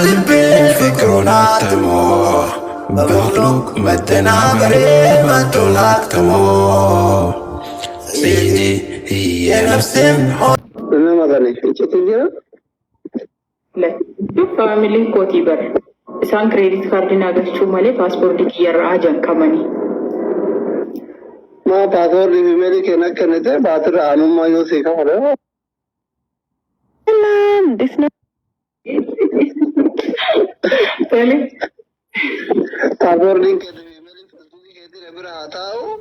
بلبي فكرنا تمو بمخلوق مدنا بريد ما تولك تمو سيدي هي نفس محور. ما غني تجينا لا شوف فاميلي كوتي بر إسان كريدت كارد ناقص شو مالي باسبور دي كيار عجن كماني ما باسبور دي ميري كنا كنته باتر آنو ما يوسي كمانه سلام دسنا पहले باسبور دي كده ميري فاسبور دي كده ربنا آتاو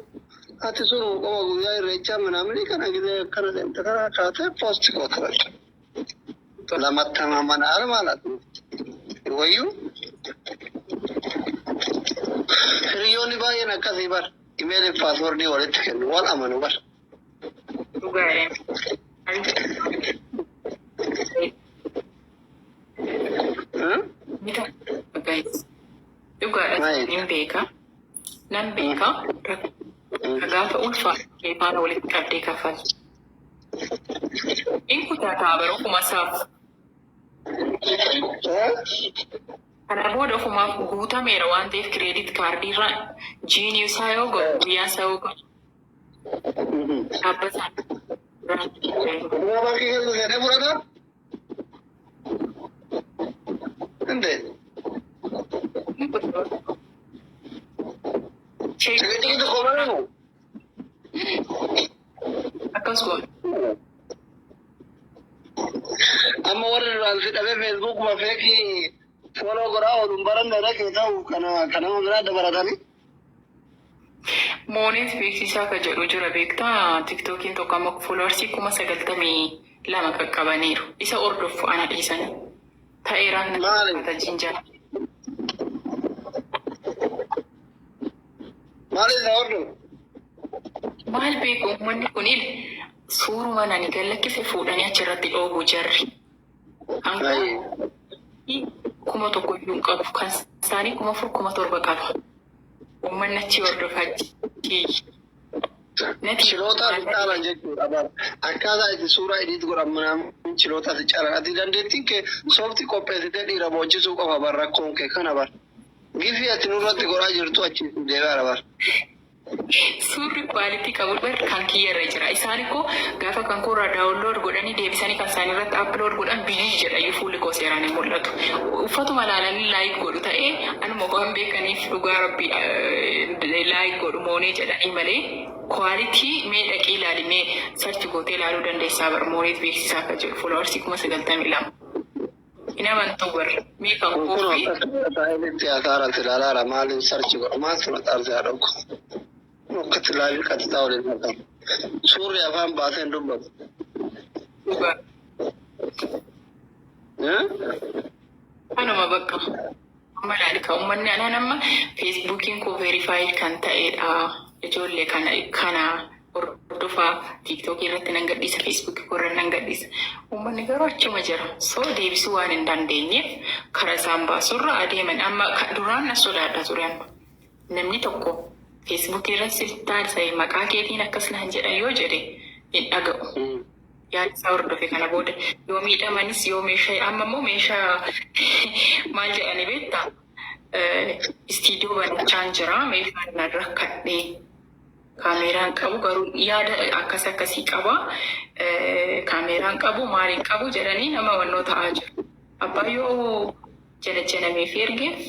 أتسون كم أقولي ريتشا منامني كنا كده كنا انت كنا كاته بوست كوتر لما تمام أنا أرمانا ويو ريوني باي نكاسي بار إيميل باسورد دي ولد كن ولا منو بار juga guys juga nan beka kagafa ulfa ke fara wali kabde kafal in kuta ta baro kuma saf ana bodo kuma guta mai rawan da credit card ra genius hayo go ya sayo go apa sa Gua pakai itu ada berapa? Ente? Cek itu kau mana mu? akas go Amma wannan ransu da Facebook ma fake follow gora wa dumbaran da nake tawo kana magana da baradani Moonis beeksisaa ka jedhu jira beektaa tiktokiin tokko amma foolowarsii 92,000 qaqqabaniiru. Isa ordofu ana dhiisanii. Ta'eeraan nata jinjaa. Maali isa ordofu? Maal beeku uummanni kun suuruma nani gallakkise fuudhanii achirratti dhoobuu jarri. Hanga 1,000 qabu kan isaanii 4,700 qaba. Uummanni achi hordofaa Chilota caalan jechuudha bara. Akkaataa itti suuraa edit godhamu chilota caalan ati dandeettiin kee soofti qopheessitee dhiira boochisuu qofa bara rakkoon kee kana bara. Gifii ati nurratti godhaa jirtu achi deebi'aara bara. Suurri kwaalitii qabu kan kiyyarra jira. Isaan koo gaafa kan koorraa daawunlood godhanii deebisanii kan isaan irratti aplood godhan biyyii jedha iyyuu fuulli koo seeraan hin mul'atu. Uffatuma laalanii laayik godhu ta'ee anuma qofa beekaniif dhugaa rabbi laayik godhu moonee jedhanii malee kwaalitii mee dhaqee ilaalimee sarchi gootee ilaaluu dandeessaa bara mooneet beeksisaa akka jedhu foolowarsii 92,000. Ina amantuu barra mee kan koofii. Taa'ee asaaratti ilaalaara maaliin sarchi godhu maal suna xaarsaa dhokku. Akkatti ilaalii qaxxaa waliin maqamu. Suurri afaan baaseen dubbatu. Dhugaa. Anuma bakka. Amma ilaali kan uummanni anaan amma feesbuukiin koo veerifaayid kan ta'edha. Ijoollee kana hordofaa tiiktookii irratti nan gadhiisa feesbuukii koo irratti nan gadhiisa. Uummanni garuu achuma jira. Soo deebisuu waan hin dandeenyeef karaa isaan baasurra adeeman amma duraan na sodaadha turan. Namni tokko feesbuukii irratti taasise maqaa keetiin akkas naan jedhan yoo jedhe hin dhaga'u. Yaada isaa hordofe kana booda yoo miidhamanis yoo meeshaa amma immoo meeshaa maal jedhani beektaa? Istiidiyoo banachaan jira meeshaan nan rakkadhee kaameeraan qabu garuu yaada akkasii qaba. Kaameeraan qabu maaliin qabu jedhanii nama wannoo ta'aa jiru. Abbaa yoo jalameef ergeef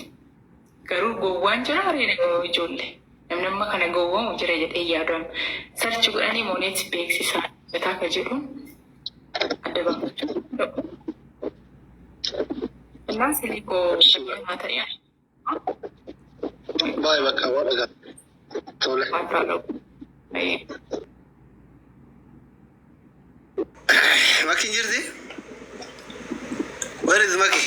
garuu gowwaan jira reena ijoollee. Namni amma kana gowwaamu jira jedhee yaadamu. Sarchi godhanii mooneet beeksisaa bitaa akka jedhuun adda baafachuu. Innaan silii koo haa ta'e. Baay'ee bakka waan dhagaa. Tole. Makiin jirti? Where is Maki?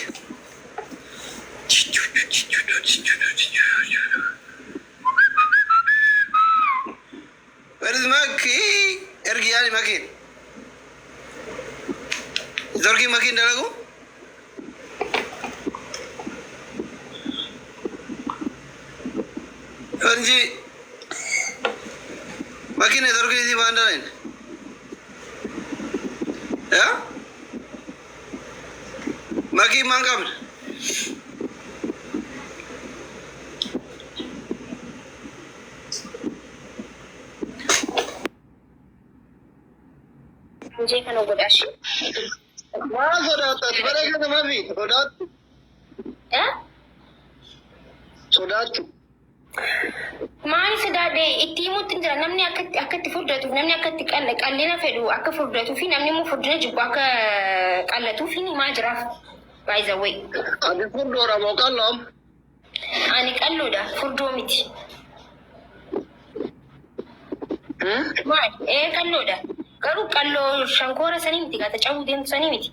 Where is Maki? Ergi yaani Maki? Zorgi Maki dalagu? Kanji Maki ne zorgi si mandalain? Ya? Maki mangkam? Anjay kana godhashi. Waa sodaatati bara kana mafi sodaattu. Sodaattu. Maali sodaadhe itti himuutti jira namni akkatti furdatuuf namni akkatti qallina fedhu akka furdatuuf fi namni immoo furdina jibbu akka qallatuuf hin himaa jiraaf. By the way. Ati furdoodha moo qalloom? Ani qalloodha furdoo miti. Maali? Qalloodha. Garuu qalloo shankoora sanii miti gata cabuu deemtu sanii miti.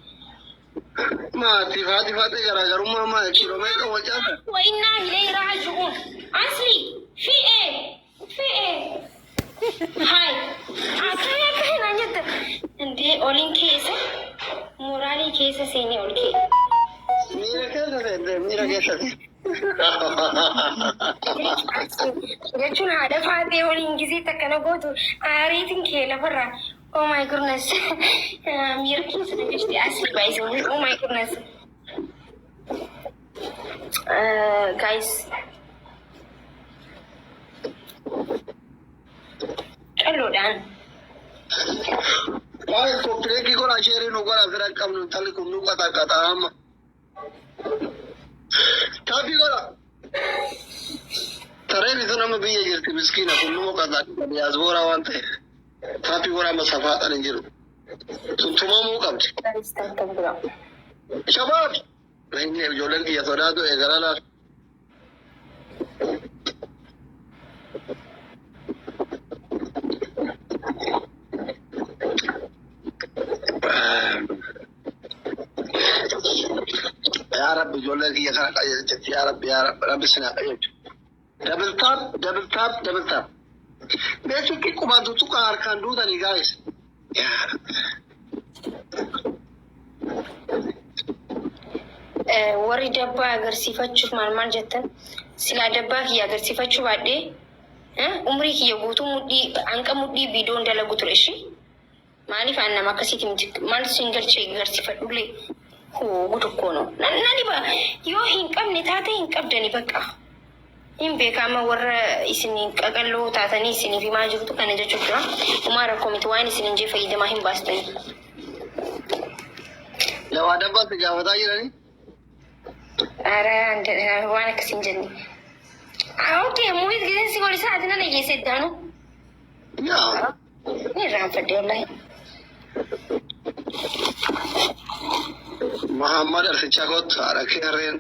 Maati faati garaagarummaa maal kiiloo meeqa wal caala? Wa innaa ilayhi raaji'uun. Asli fi'ee. Hai. Akkana jetta. Ndee oliin keessa mooraalii keessa seenee ol kee. Miira keessa seente miira keessa seente. Jechuun haadha faatee waliin gisee takkana gootu aariitiin kee lafarraa. Oh my goodness. Miira keessa nagashte asii baay'isanii. Oh my goodness. Guys. Qalloodhaan. Waa koppileekii godhaa sheerii nu godhaa fira qabnu talli kun nu qaxaqaxaa amma. Taappii godhaa. Taree bisu nama biyya jirti miskiina kun nu qaxaqaxaa diyaasbooraa waan ta'eef. Taappii godhaa amma safaadhaan hin jiru. Sun tumamuu qabdi. Shabaab. Inni ijoolleen kiyya sodaatu eegala laata. يا رب يقول لك يا يا رب رب سنا دبل تاب بيتو كي كوماندو تو كار كان دو داني جايز warri dabbaa agarsiifachuuf maal jettan silaa dabbaa kiyya agarsiifachuu baadhee umrii kiyya guutuu hanqa mudhii viidiyoon dalagu ture ishii maaliif aan nama akkasiiti miti maal siin galchee agarsiifadhullee guutuu koono nani ba yoo hin qabne taate hin qabdani bakka hin beekama warra isiniin qaqalloo taatanii isiniif himaa jirtu kana jechuuf jira umaa rakkoo miti waan isiniin jee fayyadamaa hin baastani. Lawaa dabbaatti gaafataa jiranii? Waan akkasiin jenni. Okay, muuyis giseen si godhisa ati nana geesse iddaanu. Yaa. Ni irraanfadde wallahi. Muhammad Alfichaa kootu haadha kee harreen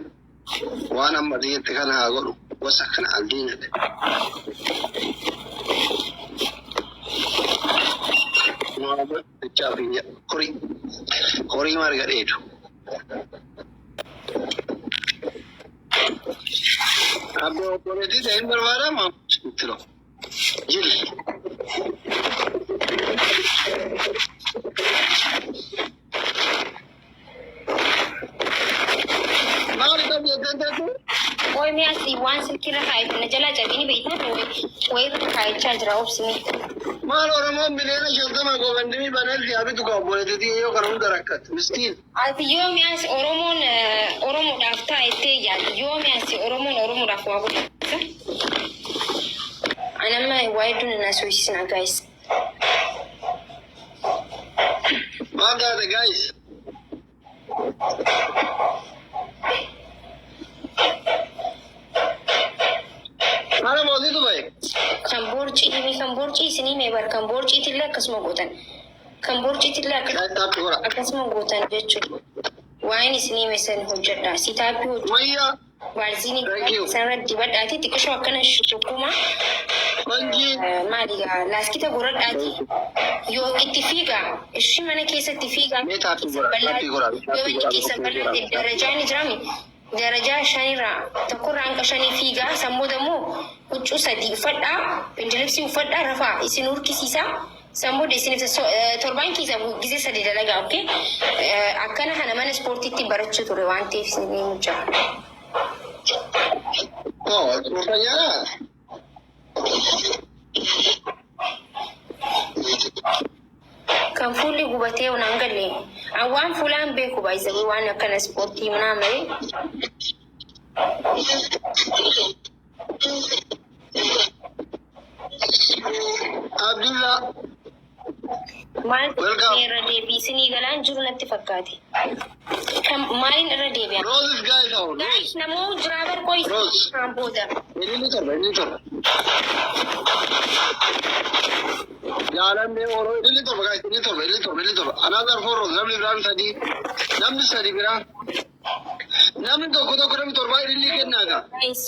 waan amma diitti kana haa godhu gosa kana aldiinate. Muhammad Alfichaa fi horii marga dheedu. Abbo obboleettii ta'een barbaadama tiro. Jil. Maali qabdi eegganteetu? Oy mi asii waan silkirra kaayatu na jalaa cabini beektan wayirra kaayachaa jira obsini. Maal Oromoon miliyoona 50 goobandimii baneelti abitu qaba obboleettii yoo kana hunda rakkatu miskiin. Ati yoo mi asii Oromoodhaaf taa'ettee yaadu yoo mi asii Oromoodhaaf waa godhata. Anamma waa hedduun na soosisna guys. Maal taate guys? Mana mootiitu bahe? Kan boorcii isinii mee bar kan boorciitillee akkasuma gootan. Kan boorciitillee akkasuma gootan jechuudha. Waan isinii meeshaan hojjedha. Sitaappii hojjedha. Wayyaa. Baalziinii sanarra dibadhaati xiqqishoo akkana shukkuma. Maaligaa laaskita goradhaati. Yoo itti fiigaa ishii mana keessatti fiigaa. Yoo inni keessa bal'ate darajaan jiraami. Darajaa 5 tokkorraa hanga 5 fiigaa sammuu dammoo huccuu 3 uffadhaa pendilipsii uffadhaa rafaa isin urkisiisaa sammuu isiniif torbaan keessa gisee 3 dalagaa okay akkana kana mana ispoortiitti barachuu ture waan ta'eef isin mucaa. Kan fuulli gubatee unaan galee waan fuulaan beeku baay'isanii waan akkana ispoortii mana malee Abdullah. Maal irra deebii isinii galaan jiru natti fakkaate. Maaliin irra deebi'a? Roses guys out. Guys, namoo jiraa barqoo isaan booda. Ini torba. Jalan me oro ini torba guys, ini torba. Another four roses. Namni sadi bira. Namni tokko namni torba ini kennaga. Guys.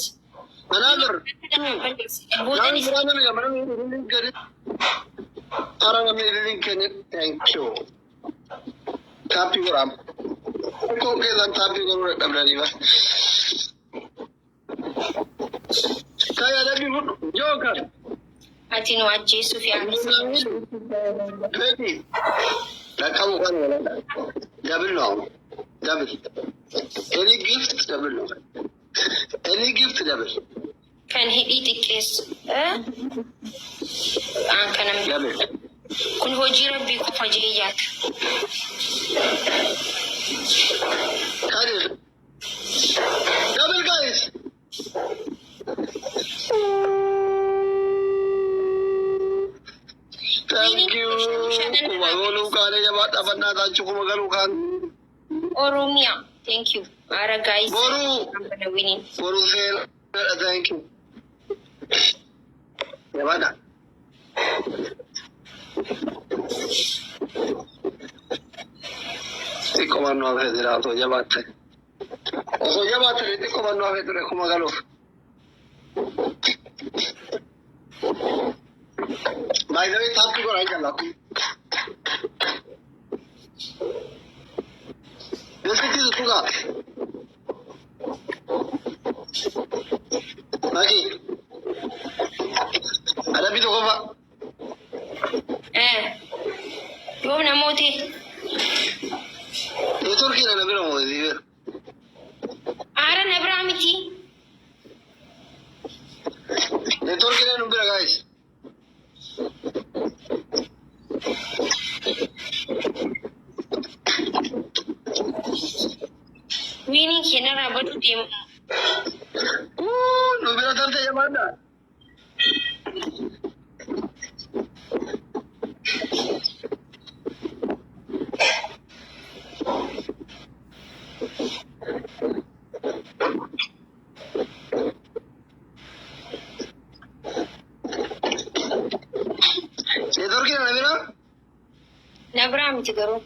Another two. Namni bira namni gamana ini gadi. Arang namni ini kennet. Thank you. Tapi koram. Kok kelan tapi koram dabdani ba. Kaya lagi joker. Ati nu ajjeesuu fi Ready. Kamu kan wala. Double no. Double. Any gift double no. Any gift double. kan hidhii xiqqeessu. Aan kana Double. kun hojii rabbii qofa jeeyyaata. Kadi. Double guys. Thank you. Kumagalu kane jabat abanna tanchu kumagalu kan. Oromiyaa. Thank you. Ara guys. Boru. I'm gonna win it. Boru sel. Thank you. Jabada. Tikko manno avvedrà to jabatte. Oso jabatte tikko manno avvedrà kumagalu. By the way, thank you for writing lucky. This is Suga. Lagi. Ada video kau pak? Yoom namooti. Itu kira ada video mau sih? Ara nabraa miti. Itu kira ada video guys. Winning kenara badu dem. Nubira tante jamada. Itu kira ada video? Nabraa miti garuu.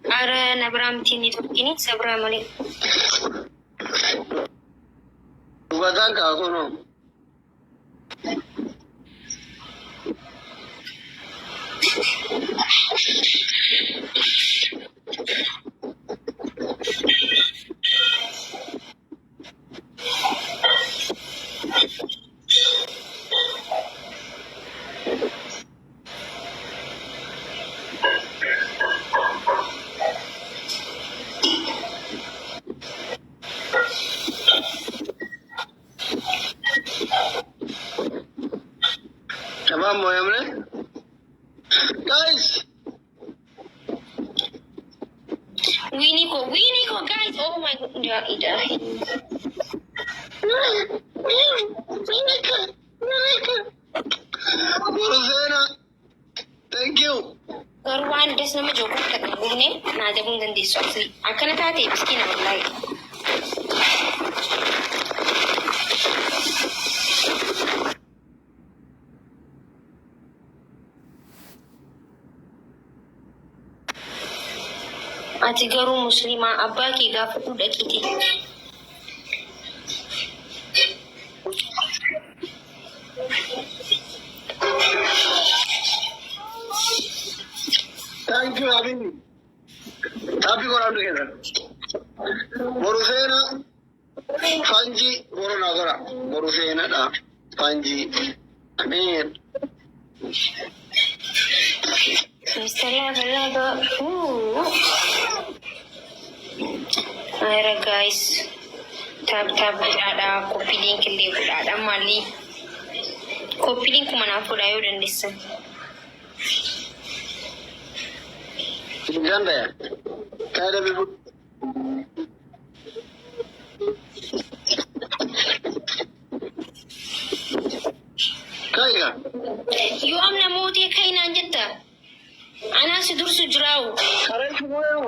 Ara nabraa miti ni turkini sabraa malee. Bukan kau kono. Coba mau yang mana? Guys, Winnie ko guys. Oh my god. Ya ilahi. Borosena. Thank you. Garuu waan des nama joogu takka gubne naa jabuu hin dandeessu asii. Akkana taate miskiina wallahi. Ati garuu musliimaa abbaa kee gaafadhu dhaqiiti. Thank you, Habibi. Tapi korang tu kena. Borosena. Panji. Borona kora. Borosena dah. Panji. Amin. Mr. Lava. Aira guys. taab godhaadha. Koppii liink illee godhaadha. Maalii koppii liink manaa fuudhaa yoo dandeessan. Ganda ya. Kada bibu. Kaya. Yoo amna mootii kainaan jetta. Anaa si dursu jiraawu. Karay kumoyo.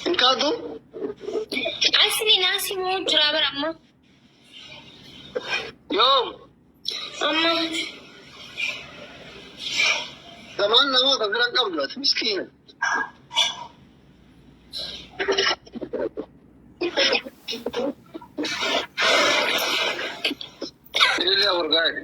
Inkadu? Asli naasi moo jiraa bara amma. Yom. Amma. Zaman nama kafiran kablat miskin. Ini dia bergaya.